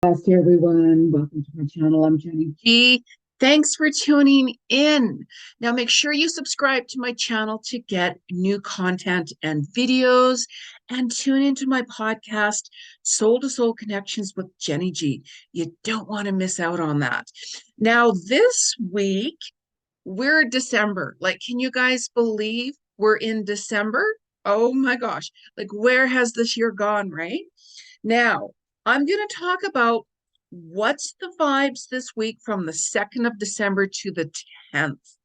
Hey everyone, welcome to my channel. I'm Jeni Ji. Thanks for tuning in. Now make sure you subscribe to my channel to get new content and videos, and tune into my podcast, Soul to Soul Connections with Jeni Ji. You don't want to miss out on that. Now this week we're December. Like, can you guys believe we're in December? Oh my gosh. Like, where has this year gone, right? Now, I'm going to talk about what's the vibes this week from the 2nd of December to the 10th.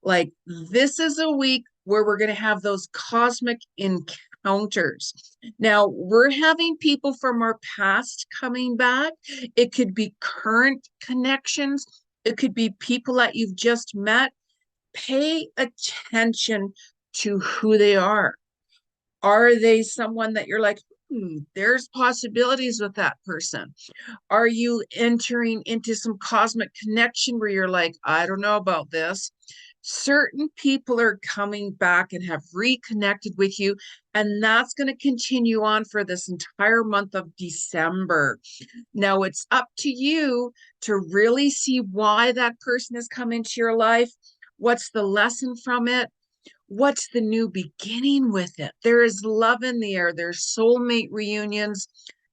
Like, this is a week where we're going to have those cosmic encounters. Now, we're having people from our past coming back. It could be current connections, it could be people that you've just met. Pay attention to who they are. Are they someone that you're like, there's possibilities with that person? Are you entering into some cosmic connection where you're like, I don't know about this? Certain people are coming back and have reconnected with you, and that's going to continue on for this entire month of December. Now, it's up to you to really see why that person has come into your life. What's the lesson from it? What's the new beginning with it? There is love in the air. There's soulmate reunions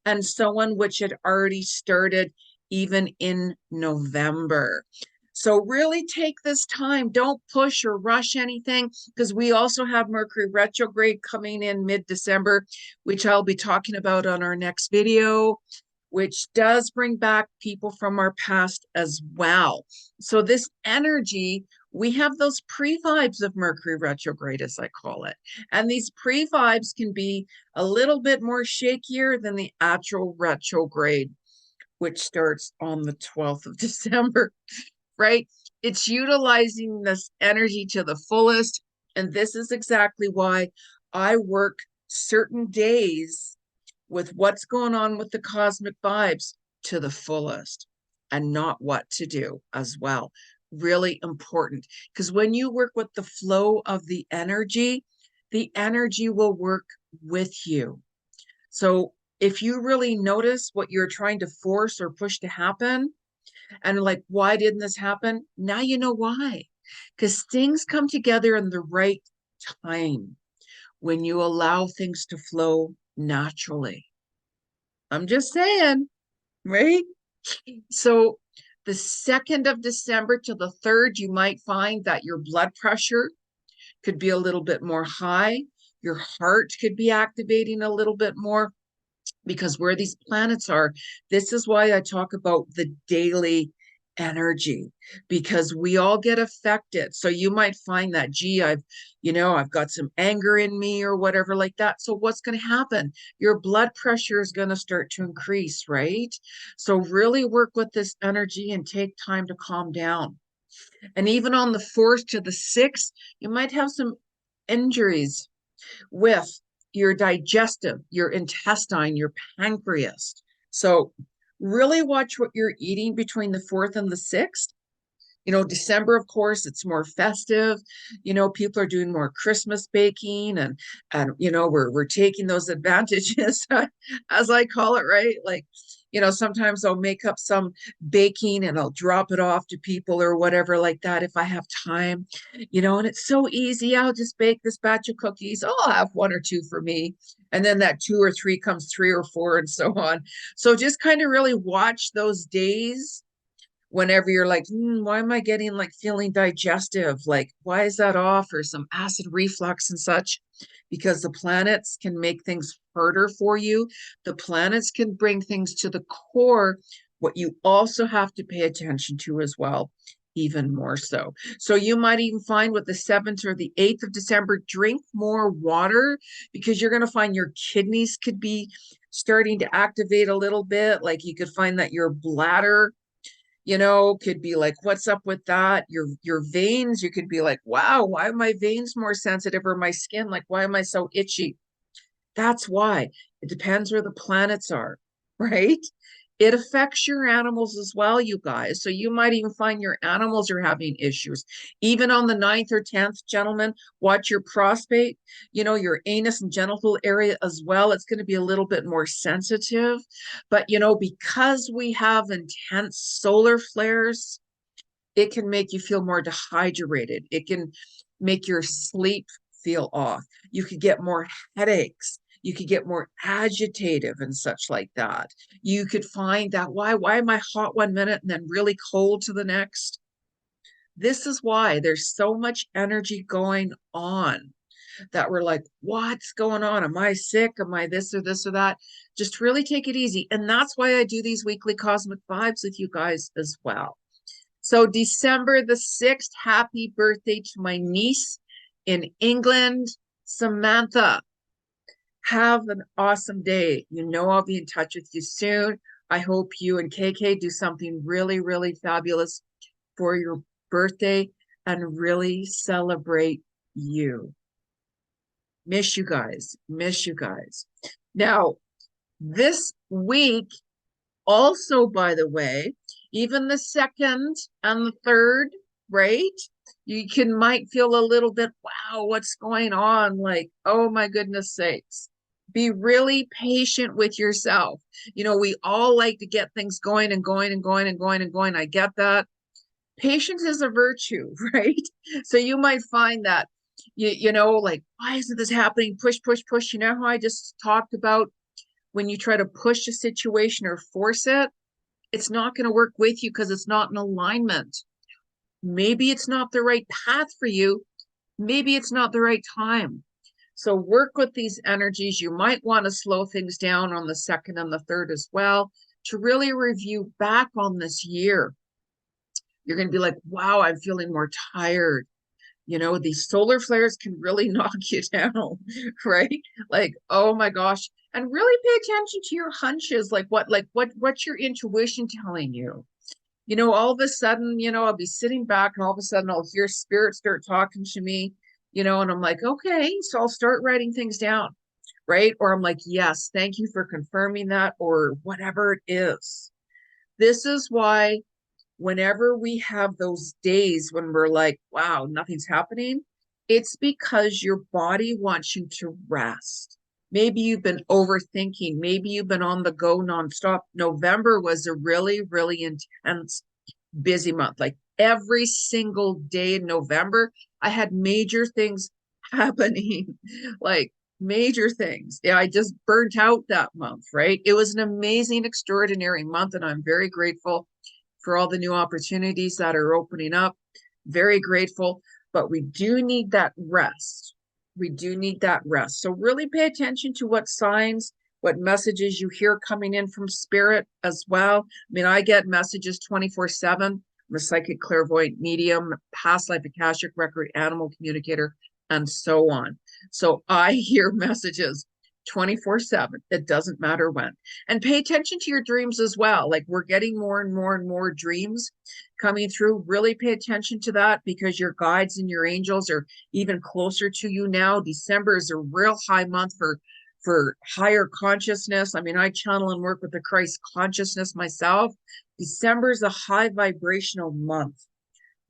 and so on, which had already started even in November. So really take this time. Don't push or rush anything, because we also have Mercury retrograde coming in mid-December, which I'll be talking about on our next video, which does bring back people from our past as well. So this energy, we have those pre-vibes of Mercury retrograde, as I call it. And these pre-vibes can be a little bit more shakier than the actual retrograde, which starts on the 12th of December, right? It's utilizing this energy to the fullest. And this is exactly why I work certain days with what's going on with the cosmic vibes to the fullest, and not what to do as well. Really important, because when you work with the flow of the energy will work with you. So if you really notice what you're trying to force or push to happen, and like, why didn't this happen? Now you know why. Because things come together in the right time when you allow things to flow naturally. I'm just saying, right? So the 2nd of December to the 3rd, you might find that your blood pressure could be a little bit more high. Your heart could be activating a little bit more, because where these planets are, this is why I talk about the daily energy, because we all get affected. So you might find that, gee, I've got some anger in me or whatever like that. So what's going to happen? Your blood pressure is going to start to increase, right? So really work with this energy and take time to calm down. And even on the 4th to the 6th, you might have some injuries with your digestive, your intestine, your pancreas. So really watch what you're eating between the 4th and the 6th. December, of course, it's more festive. People are doing more Christmas baking, and we're taking those advantages, as I call it, right? Like, sometimes I'll make up some baking and I'll drop it off to people or whatever like that if I have time, and it's so easy. I'll just bake this batch of cookies. Oh, I'll have one or two for me. And then that two or three comes three or four and so on. So just kind of really watch those days whenever you're like, why am I getting like feeling digestive? Like, why is that off? Or some acid reflux and such, because the planets can make things harder for you. The planets can bring things to the core. What you also have to pay attention to as well, even more so. So you might even find with the 7th or the 8th of December, drink more water, because you're going to find your kidneys could be starting to activate a little bit. Like, you could find that your bladder could be like, what's up with that? Your veins, you could be like, wow, why are my veins more sensitive, or my skin, like, why am I so itchy? That's why. It depends where the planets are, right? It affects your animals as well, you guys. So you might even find your animals are having issues. Even on the 9th or 10th, gentlemen, watch your prostate, your anus and genital area as well. It's going to be a little bit more sensitive. But, because we have intense solar flares, it can make you feel more dehydrated. It can make your sleep feel off. You could get more headaches. You could get more agitative and such like that. You could find that why am I hot one minute and then really cold to the next? This is why there's so much energy going on that we're like, what's going on? Am I sick? Am I this or this or that? Just really take it easy. And that's why I do these weekly cosmic vibes with you guys as well. So December the 6th, happy birthday to my niece in England, Samantha. Have an awesome day. I'll be in touch with you soon. I hope you and KK do something really, really fabulous for your birthday and really celebrate you. Miss you guys. Miss you guys. Now, this week, also, by the way, even the 2nd and the 3rd, right? You might feel a little bit, wow, what's going on? Like, oh my goodness sakes. Be really patient with yourself. We all like to get things going and going and going and going and going. I get that. Patience is a virtue, right? So you might find that, like, why isn't this happening? Push, push, push. You know how I just talked about when you try to push a situation or force it, it's not going to work with you because it's not in alignment. Maybe it's not the right path for you. Maybe it's not the right time. So work with these energies. You might want to slow things down on the 2nd and the 3rd as well to really review back on this year. You're going to be like, wow, I'm feeling more tired. These solar flares can really knock you down, right? Like, oh my gosh. And really pay attention to your hunches. What's your intuition telling you? All of a sudden, I'll be sitting back and all of a sudden I'll hear spirit start talking to me, and I'm like, okay, so I'll start writing things down, right? Or I'm like, yes, thank you for confirming that, or whatever it is. This is why whenever we have those days when we're like, wow, nothing's happening, it's because your body wants you to rest. Maybe you've been overthinking. Maybe you've been on the go nonstop. November was a really, really intense, busy month. Like every single day in November, I had major things happening, like major things. Yeah, I just burnt out that month, right? It was an amazing, extraordinary month, and I'm very grateful for all the new opportunities that are opening up. Very grateful, but we do need that rest. We do need that rest. So really pay attention to what signs, what messages you hear coming in from spirit as well. I mean, I get messages 24/7. I'm a psychic, clairvoyant, medium, past life akashic record, animal communicator, and so on. So I hear messages 24/7. It doesn't matter when. And pay attention to your dreams as well. Like we're getting more and more and more dreams coming through. Really pay attention to that because your guides and your angels are even closer to you now. December is a real high month for higher consciousness. I mean, I channel and work with the Christ consciousness myself. December is a high vibrational month,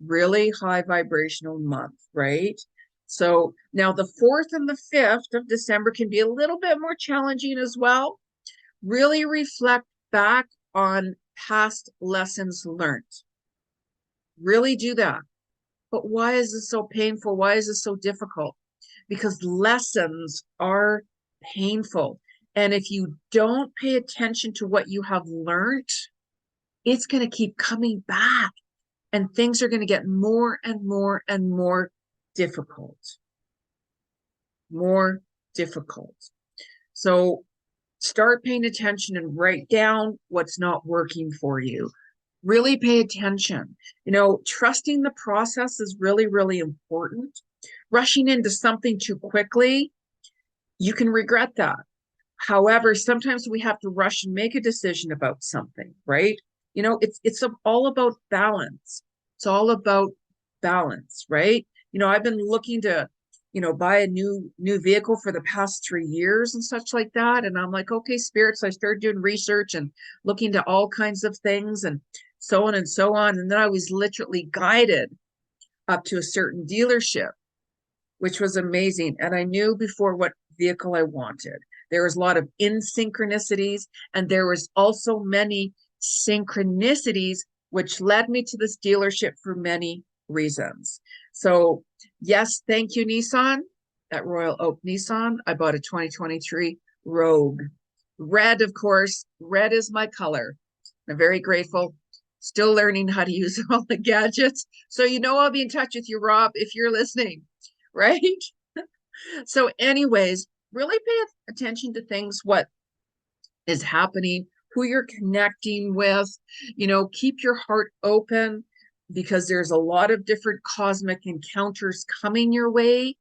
really high vibrational month, right? So now the 4th and the 5th of December can be a little bit more challenging as well. Really reflect back on past lessons learned. Really do that. But why is this so painful? Why is this so difficult? Because lessons are painful. And if you don't pay attention to what you have learned, it's going to keep coming back. And things are going to get more and more and more difficult. More difficult. So start paying attention and write down what's not working for you. Really pay attention. Trusting the process is really, really important. Rushing into something too quickly, you can regret that. However, sometimes we have to rush and make a decision about something, right? It's all about balance. It's all about balance, right? I've been looking to, buy a new vehicle for the past 3 years and such like that. And I'm like, okay, spirit. So I started doing research and looking to all kinds of things and so on and so on. And then I was literally guided up to a certain dealership, which was amazing. And I knew before what vehicle I wanted. There was a lot of insynchronicities, and there was also many synchronicities, which led me to this dealership for many reasons. So yes, thank you, Nissan. At Royal Oak Nissan, I bought a 2023 Rogue. Red, of course. Red is my color. I'm very grateful. Still learning how to use all the gadgets. So I'll be in touch with you, Rob, if you're listening, right? So anyways, really pay attention to things, what is happening, who you're connecting with, keep your heart open, because there's a lot of different cosmic encounters coming your way.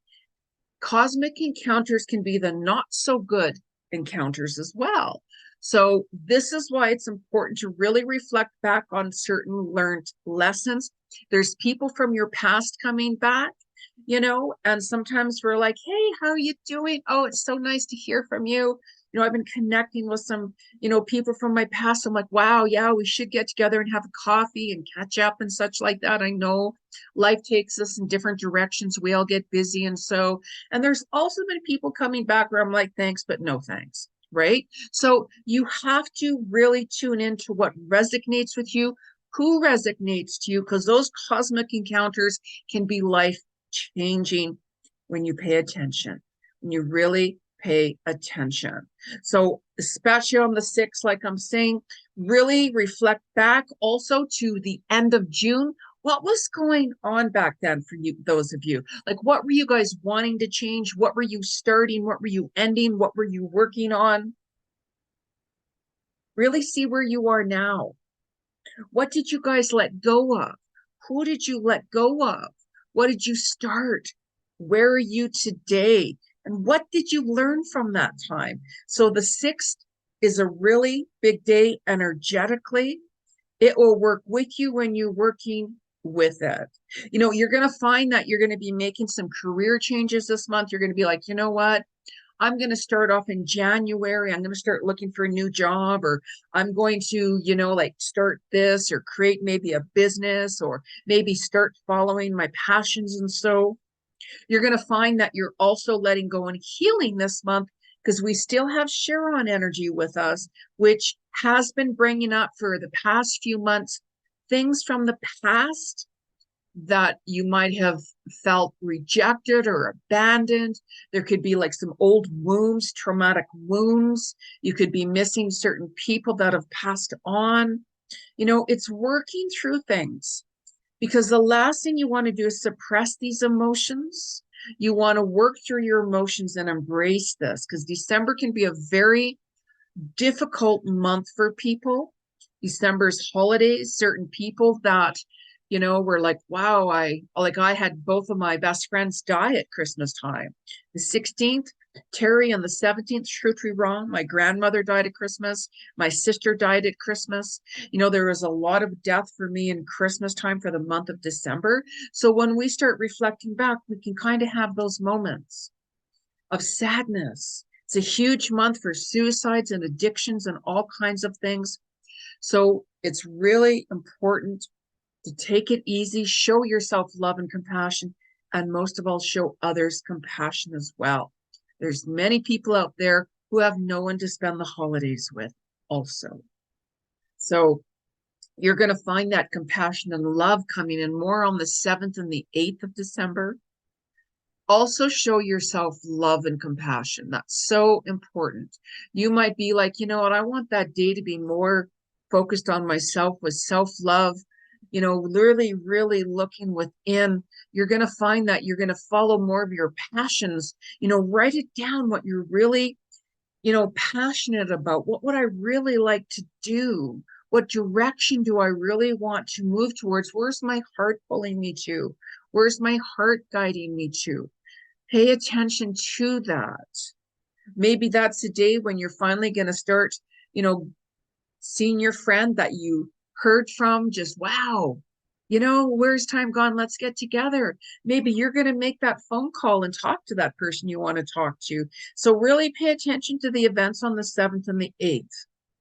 Cosmic encounters can be the not so good encounters as well. So this is why it's important to really reflect back on certain learned lessons. There's people from your past coming back, and sometimes we're like, hey, how are you doing? Oh, it's so nice to hear from you. I've been connecting with some, people from my past. I'm like, wow, yeah, we should get together and have a coffee and catch up and such like that. I know life takes us in different directions. We all get busy. And there's also been people coming back where I'm like, thanks, but no thanks, right? So you have to really tune into what resonates with you, who resonates to you, because those cosmic encounters can be life changing when you pay attention, when you really pay attention. So especially on the 6th, like I'm saying, really reflect back also to the end of June. What was going on back then for you, those of you? Like, what were you guys wanting to change? What were you starting? What were you ending? What were you working on? Really see where you are now. What did you guys let go of? Who did you let go of? What did you start? Where are you today? And what did you learn from that time? So the 6th is a really big day energetically. It will work with you when you're working with it. You're going to find that you're going to be making some career changes this month. You're going to be like, you know what? I'm going to start off in January. I'm going to start looking for a new job, or I'm going to, like start this or create maybe a business, or maybe start following my passions. And so you're going to find that you're also letting go and healing this month, because we still have Chiron energy with us, which has been bringing up for the past few months things from the past that you might have felt rejected or abandoned. There could be like some old wounds, traumatic wounds. You could be missing certain people that have passed on. It's working through things, because the last thing you want to do is suppress these emotions. You want to work through your emotions and embrace this, because December can be a very difficult month for people. December's holidays, certain people that were like, wow, I had both of my best friends die at Christmas time. The 16th, Terry, on the 17th, truth be wrong, my grandmother died at Christmas. My sister died at Christmas. There was a lot of death for me in Christmas time for the month of December. So when we start reflecting back, we can kind of have those moments of sadness. It's a huge month for suicides and addictions and all kinds of things. So it's really important to take it easy, show yourself love and compassion, and most of all, show others compassion as well. There's many people out there who have no one to spend the holidays with also. So you're going to find that compassion and love coming in more on the 7th and the 8th of December. Also show yourself love and compassion. That's so important. You might be like, you know what, I want that day to be more focused on myself, with self-love, literally, really looking within. You're going to find that you're going to follow more of your passions. Write it down, what you're really, passionate about. What would I really like to do? What direction do I really want to move towards? Where's my heart pulling me to? Where's my heart guiding me to? Pay attention to that. Maybe that's the day when you're finally going to start, seeing your friend that you heard from, just wow, You know, where's time gone? Let's get together. Maybe you're going to make that phone call and talk to that person you want to talk to. So really pay attention to the events on the 7th and the 8th.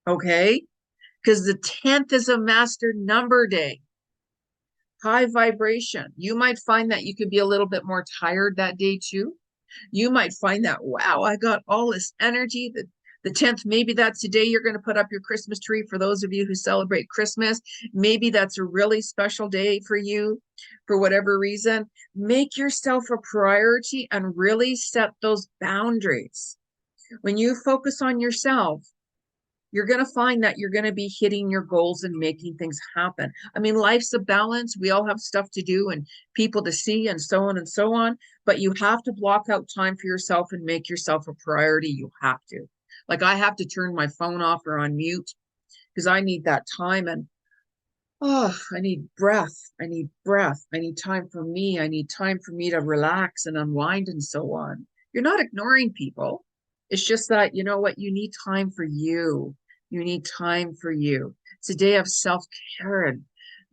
Okay? Because the 10th is a master number day, high vibration. You might find that you could be a little bit more tired that day too. You might find that, wow, I got all this energy. The 10th, maybe that's the day you're going to put up your Christmas tree for those of you who celebrate Christmas. Maybe that's a really special day for you for whatever reason. Make yourself a priority and really set those boundaries. When you focus on yourself, you're going to find that you're going to be hitting your goals and making things happen. I mean, life's a balance. We all have stuff to do and people to see and so on and so on. But you have to block out time for yourself and make yourself a priority. You have to. Like I have to turn my phone off or on mute because I need that time. And oh, I need breath. I need breath. I need time for me. I need time for me to relax and unwind and so on. You're not ignoring people. It's just that, you know what? You need time for you. You need time for you. It's a day of self-care and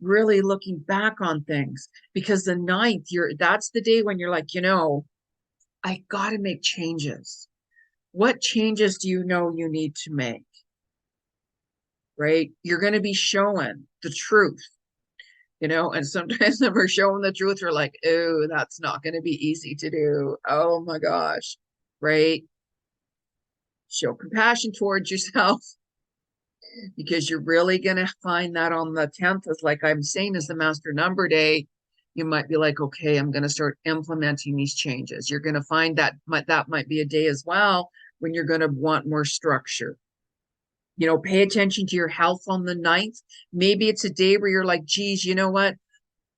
really looking back on things because the 9th, that's the day when you're like, you know, I got to make changes. What changes do you know you need to make? Right? You're going to be showing the truth, you know, and sometimes when we're showing the truth, we're like, oh, that's not going to be easy to do. Oh my gosh. Right? Show compassion towards yourself because you're really going to find that on the 10th, is like I'm saying, is the master number day. You might be like, okay, I'm going to start implementing these changes. You're going to find that might be a day as well when you're going to want more structure. You know, pay attention to your health on the 9th. Maybe it's a day where you're like, geez, you know what?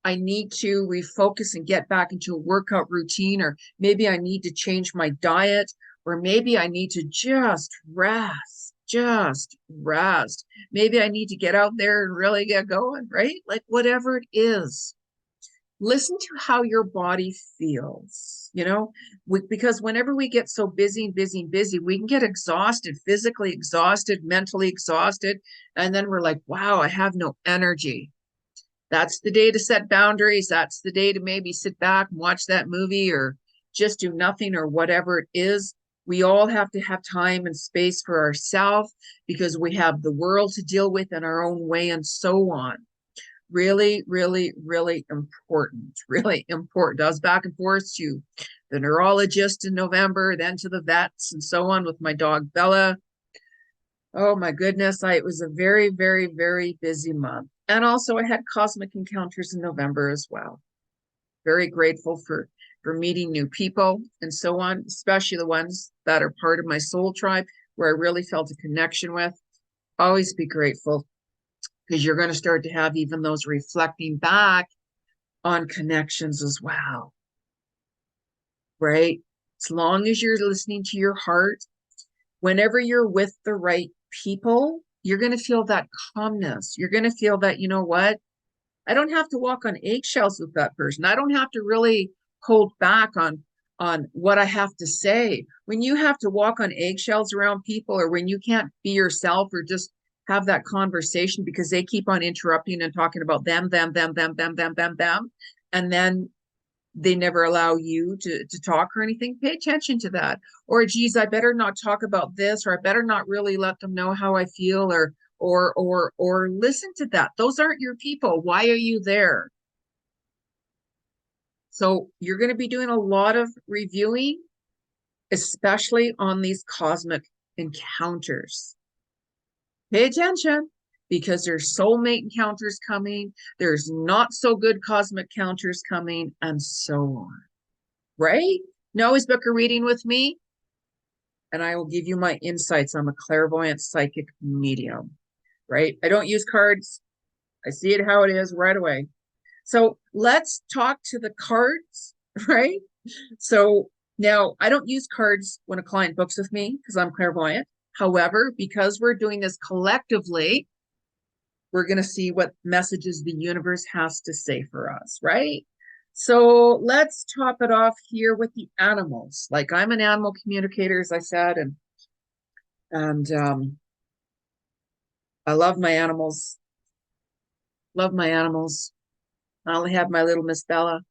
I need to refocus and get back into a workout routine, or maybe I need to change my diet, or maybe I need to just rest. Maybe I need to get out there and really get going, right? Like whatever it is, listen to how your body feels, you know, because whenever we get so busy and busy and busy, we can get exhausted, physically exhausted, mentally exhausted. And then we're like, wow, I have no energy. That's the day to set boundaries. That's the day to maybe sit back and watch that movie or just do nothing or whatever it is. We all have to have time and space for ourselves because we have the world to deal with in our own way and so on. Really, really, really important. Really important. I was back and forth to the neurologist in November, then to the vets and so on with my dog Bella. Oh my goodness, it was a very, very, very busy month. And also I had cosmic encounters in November as well. Very grateful for meeting new people and so on, especially the ones that are part of my soul tribe where I really felt a connection with. Always be grateful because you're going to start to have even those reflecting back on connections as well. Right? As long as you're listening to your heart, whenever you're with the right people, you're going to feel that calmness. You're going to feel that, you know what? I don't have to walk on eggshells with that person. I don't have to really hold back on what I have to say. When you have to walk on eggshells around people, or when you can't be yourself or just have that conversation because they keep on interrupting and talking about them, and then they never allow you to talk or anything, pay attention to that. Or, geez, I better not talk about this, or I better not really let them know how I feel, or listen to that. Those aren't your people. Why are you there? So you're going to be doing a lot of reviewing, especially on these cosmic encounters. Pay attention because there's soulmate encounters coming. There's not so good cosmic encounters coming, and so on. Right? Now always book a reading with me, and I will give you my insights. I'm a clairvoyant psychic medium. Right? I don't use cards. I see it how it is right away. So let's talk to the cards, right? So now I don't use cards when a client books with me because I'm clairvoyant. However, because we're doing this collectively, we're going to see what messages the universe has to say for us, right? So let's top it off here with the animals. Like I'm an animal communicator, as I said, and I love my animals. Love my animals. I only have my little Miss Bella,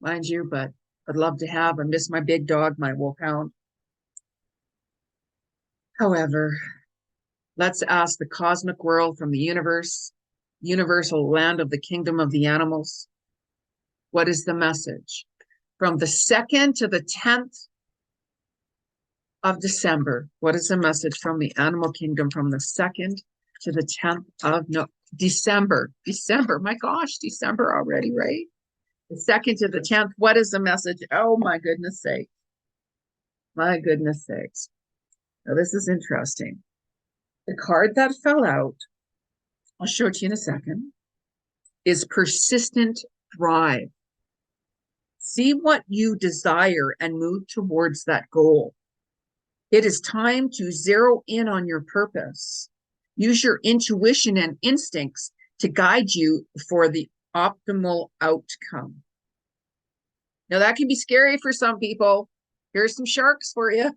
mind you, but I'd love to have. I miss my big dog, my wolfhound. However, let's ask the cosmic world from the universe, universal land of the kingdom of the animals. What is the message? From the 2nd to the 10th of December, what is the message from the animal kingdom from the 2nd to the 10th of December? December, my gosh, December already, right? The 2nd to the 10th, what is the message? Oh, my goodness sake. My goodness sakes. Now, this is interesting. The card that fell out, I'll show it to you in a second, is persistent drive. See what you desire and move towards that goal. It is time to zero in on your purpose. Use your intuition and instincts to guide you for the optimal outcome. Now, that can be scary for some people. Here's some sharks for you,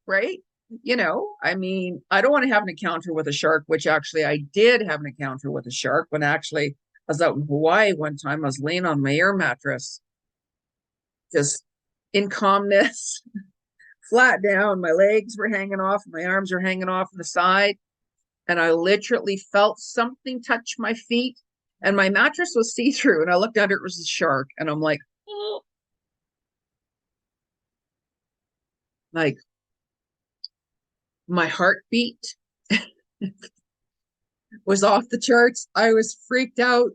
right? You know, I mean, I don't want to have an encounter with a shark, which actually I did have an encounter with a shark when actually I was out in Hawaii one time. I was laying on my air mattress, just in calmness, flat down. My legs were hanging off, my arms were hanging off on the side. And I literally felt something touch my feet, and my mattress was see-through. And I looked under, it was a shark. And I'm like, oh. Like, my heartbeat was off the charts. I was freaked out,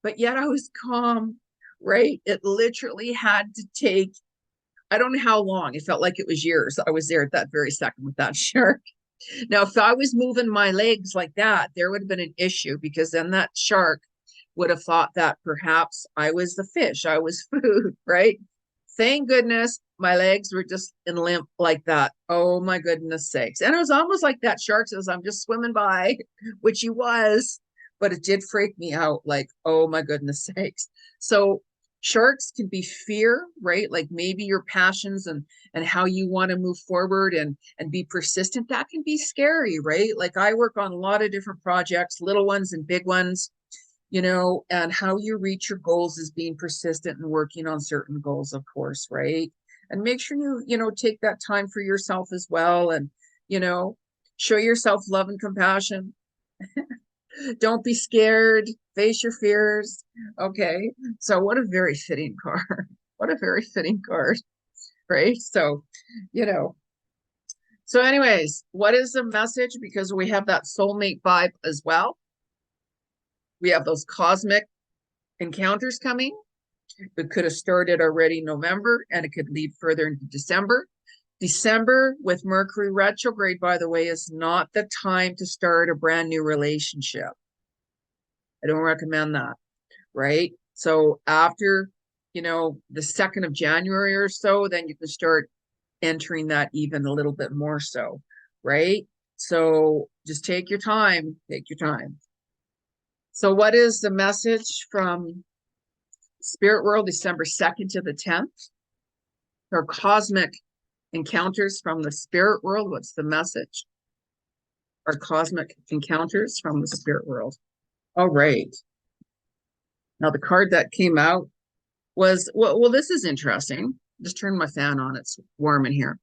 but yet I was calm, right? It literally had to take, I don't know how long. It felt like it was years. I was there at that very second with that shark. Now, if I was moving my legs like that, there would have been an issue, because then that shark would have thought that perhaps I was the fish, I was food, right? Thank goodness my legs were just in limp like that. Oh my goodness sakes. And it was almost like that shark says, I'm just swimming by, which he was, but it did freak me out. Like, oh my goodness sakes. So sharks can be fear, right? Like maybe your passions and how you want to move forward and be persistent. That can be scary, right? Like I work on a lot of different projects, little ones and big ones, you know, and how you reach your goals is being persistent and working on certain goals, of course, right? And make sure you know, take that time for yourself as well. And, you know, show yourself love and compassion. Don't be scared. Face your fears. Okay. So what a very fitting card. What a very fitting card, right? So, you know. So anyways, what is the message? Because we have that soulmate vibe as well. We have those cosmic encounters coming. It could have started already in November, and it could lead further into December. December with Mercury retrograde, by the way, is not the time to start a brand new relationship. I don't recommend that, right? So after, you know, the 2nd of January or so, then you can start entering that even a little bit more so, right? So just take your time, take your time. So what is the message from Spirit World, December 2nd to the 10th? Our cosmic encounters from the spirit world. What's the message? Our cosmic encounters from the spirit world. All right. Now the card that came out was, well, this is interesting. Just turn my fan on. It's warm in here.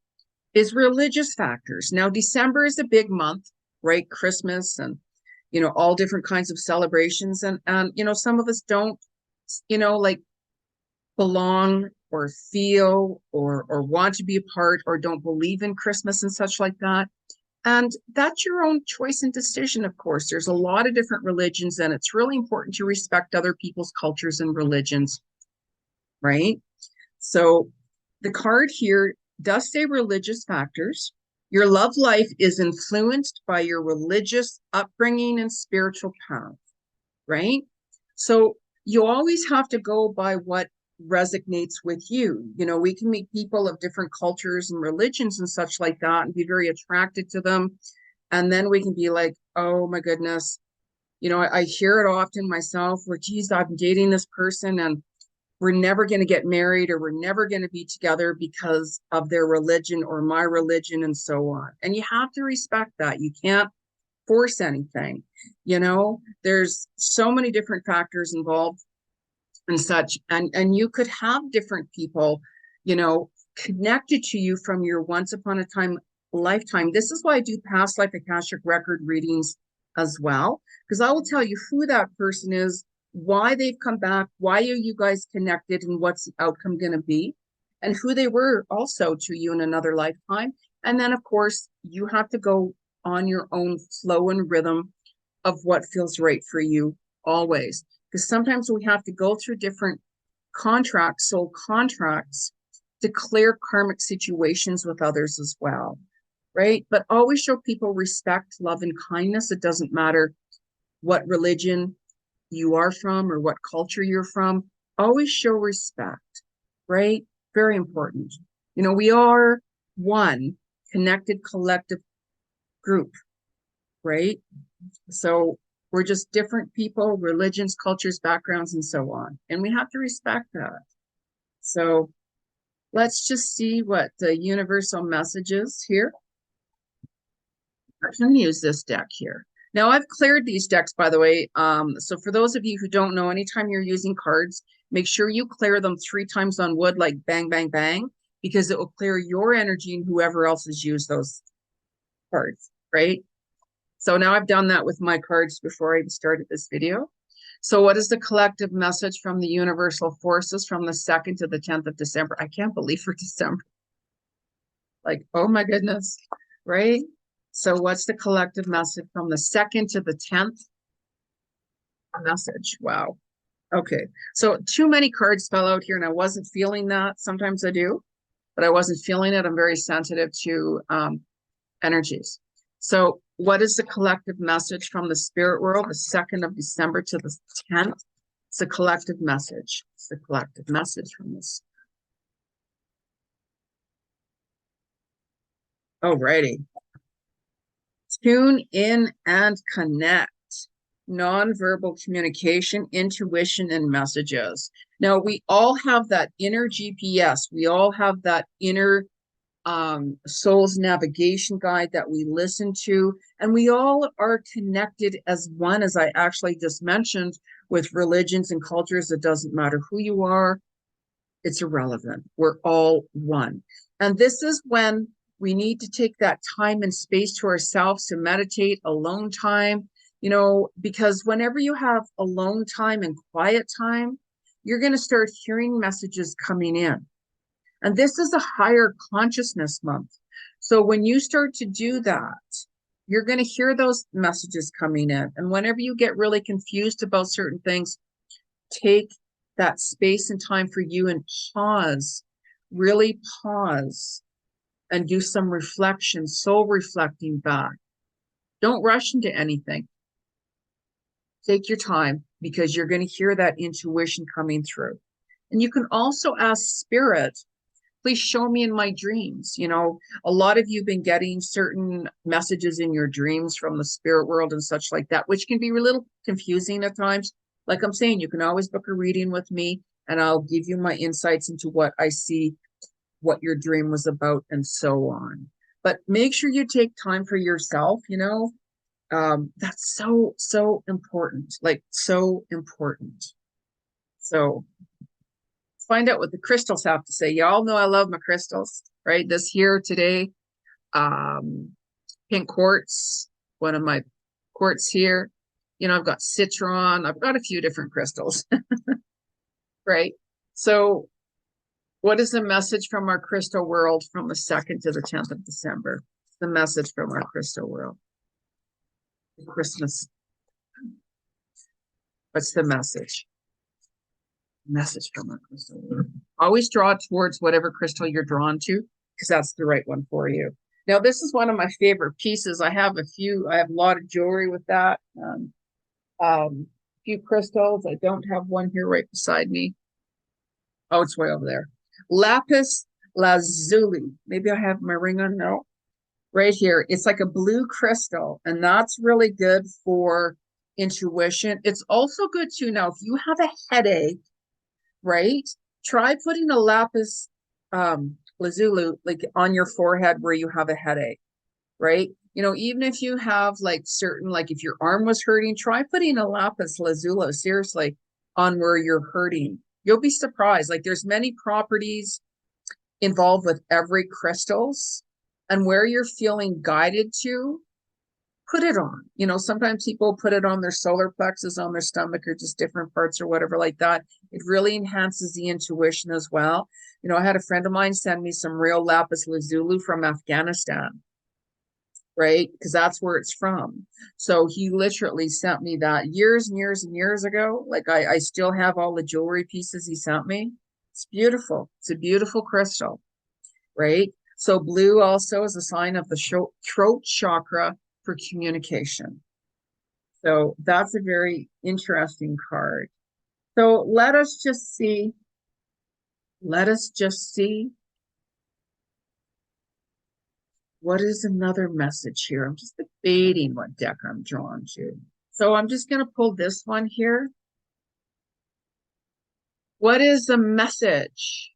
Is religious factors. Now December is a big month, right? Christmas and, you know, all different kinds of celebrations. And you know, some of us don't, you know, like belong or feel or want to be a part or don't believe in Christmas and such like that. And that's your own choice and decision, of course. There's a lot of different religions, and it's really important to respect other people's cultures and religions, right? So the card here does say religious factors. Your love life is influenced by your religious upbringing and spiritual path, right? So you always have to go by what resonates with you. You know, we can meet people of different cultures and religions and such like that and be very attracted to them. And then we can be like, oh my goodness, you know, I hear it often myself where, geez, I'm dating this person and we're never going to get married or we're never going to be together because of their religion or my religion and so on. And you have to respect that. You can't force anything. You know, there's so many different factors involved. and such. And you could have different people, you know, connected to you from your once upon a time lifetime. This is why I do past life akashic record readings as well, because I will tell you who that person is, why they've come back, why are you guys connected, and what's the outcome going to be, and who they were also to you in another lifetime. And then of course you have to go on your own flow and rhythm of what feels right for you always, because sometimes we have to go through different contracts, soul contracts, to clear karmic situations with others as well, right? But always show people respect, love, and kindness. It doesn't matter what religion you are from or what culture you're from. Always show respect, right? Very important. You know, we are one connected collective group, right? So we're just different people, religions, cultures, backgrounds, and so on. And we have to respect that. So let's just see what the universal message is here. I can use this deck here. Now I've cleared these decks, by the way. So for those of you who don't know, anytime you're using cards, make sure you clear them 3 times on wood, like bang, bang, bang, because it will clear your energy and whoever else has used those cards, right? So now I've done that with my cards before I even started this video. So what is the collective message from the universal forces from the 2nd to the 10th of December? I can't believe for December. Like, oh my goodness, right? So what's the collective message from the 2nd to the 10th? Message. Wow. Okay. So too many cards fell out here and I wasn't feeling that. Sometimes I do, but I wasn't feeling it. I'm very sensitive to energies. So what is the collective message from the spirit world, the 2nd of December to the 10th? It's a collective message. It's the collective message from this. Alrighty. Tune in and connect. Nonverbal communication, intuition, and messages. Now, we all have that inner GPS. We all have that inner soul's navigation guide that we listen to, and we all are connected as one, as I actually just mentioned, with religions and cultures. It doesn't matter who you are, it's irrelevant. We're all one. And this is when we need to take that time and space to ourselves to meditate, alone time, you know, because whenever you have alone time and quiet time, you're going to start hearing messages coming in. And this is a higher consciousness month. So when you start to do that, you're going to hear those messages coming in. And whenever you get really confused about certain things, take that space and time for you and pause, really pause and do some reflection, soul reflecting back. Don't rush into anything. Take your time because you're going to hear that intuition coming through. And you can also ask spirit, please show me in my dreams. You know, a lot of you have been getting certain messages in your dreams from the spirit world and such like that, which can be a little confusing at times. Like I'm saying, you can always book a reading with me and I'll give you my insights into what I see, what your dream was about, and so on. But make sure you take time for yourself, you know. That's so important, like so important. So find out what the crystals have to say. Y'all know I love my crystals, right? This here today, pink quartz, one of my quartz here. You know, I've got citron. I've got a few different crystals, right? So what is the message from our crystal world from the 2nd to the 10th of December? The message from our crystal world. Christmas. What's the message? Message from our crystal world. Always draw towards whatever crystal you're drawn to, because that's the right one for you. Now, this is one of my favorite pieces. I have a lot of jewelry with that. A few crystals. I don't have one here right beside me. Oh, it's way over there. Lapis lazuli. Maybe I have my ring on. No, right here. It's like a blue crystal, and that's really good for intuition. It's also good too. Now, if you have a headache, right, try putting a lapis lazuli like on your forehead where you have a headache, right? You know, even if you have like certain, like if your arm was hurting, try putting a lapis lazuli. Seriously, on where you're hurting. You'll be surprised. Like there's many properties involved with every crystals, and where you're feeling guided to, put it on. You know, sometimes people put it on their solar plexus, on their stomach, or just different parts or whatever like that. It really enhances the intuition as well. You know, I had a friend of mine send me some real lapis lazuli from Afghanistan, right? Because that's where it's from. So he literally sent me that years and years and years ago. Like I still have all the jewelry pieces he sent me. It's beautiful. It's a beautiful crystal, right? So blue also is a sign of the throat chakra for communication. So that's a very interesting card. So let us just see. Let us just see. What is another message here? I'm just debating what deck I'm drawn to. So I'm just going to pull this one here. What is the message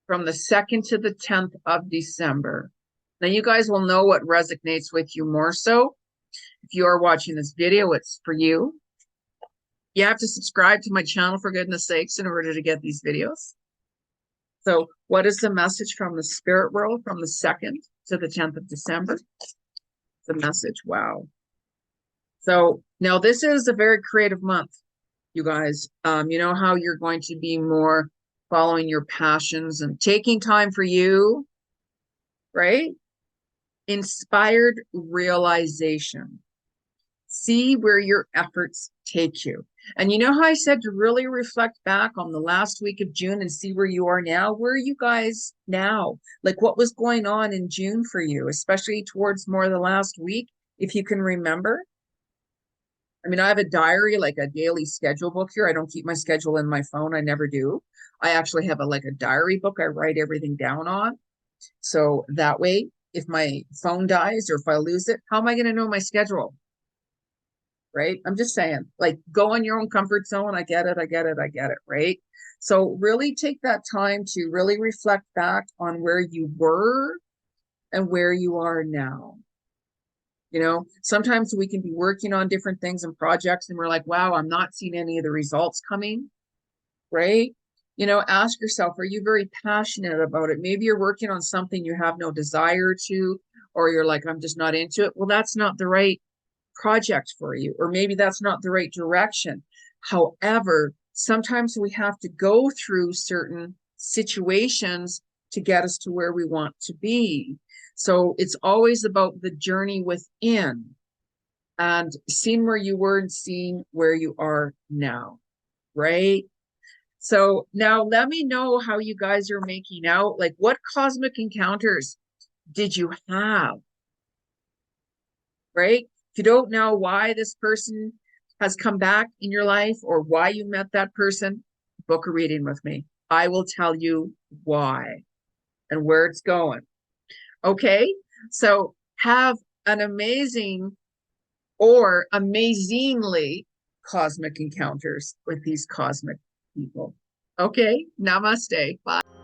from the 2nd to the 10th of December? Now you guys will know what resonates with you more so. If you are watching this video, it's for you. You have to subscribe to my channel, for goodness sakes, in order to get these videos. So what is the message from the spirit world from the 2nd to the 10th of December? The message, wow. So now this is a very creative month, you guys. You know how you're going to be more following your passions and taking time for you, right? Inspired realization. See where your efforts take you. And you know how I said to really reflect back on the last week of June and see where you are now? Where are you guys now? Like what was going on in June for you, especially towards more the last week, if you can remember? I mean, I have a diary, like a daily schedule book here. I don't keep my schedule in my phone. I never do. I actually have like a diary book I write everything down on. So that way, if my phone dies or if I lose it, how am I going to know my schedule? Right? I'm just saying, like, go in your own comfort zone. I get it. I get it. I get it. Right? So really take that time to really reflect back on where you were and where you are now. You know, sometimes we can be working on different things and projects and we're like, wow, I'm not seeing any of the results coming. Right? You know, ask yourself, are you very passionate about it? Maybe you're working on something you have no desire to, or you're like, I'm just not into it. Well, that's not the right project for you, or maybe that's not the right direction. However, sometimes we have to go through certain situations to get us to where we want to be. So it's always about the journey within and seeing where you were and seeing where you are now, right? So now let me know how you guys are making out. Like, what cosmic encounters did you have? Right? If you don't know why this person has come back in your life or why you met that person, book a reading with me. I will tell you why and where it's going. Okay? So have an amazing or amazingly cosmic encounters with these cosmic people. Okay? Namaste. Bye.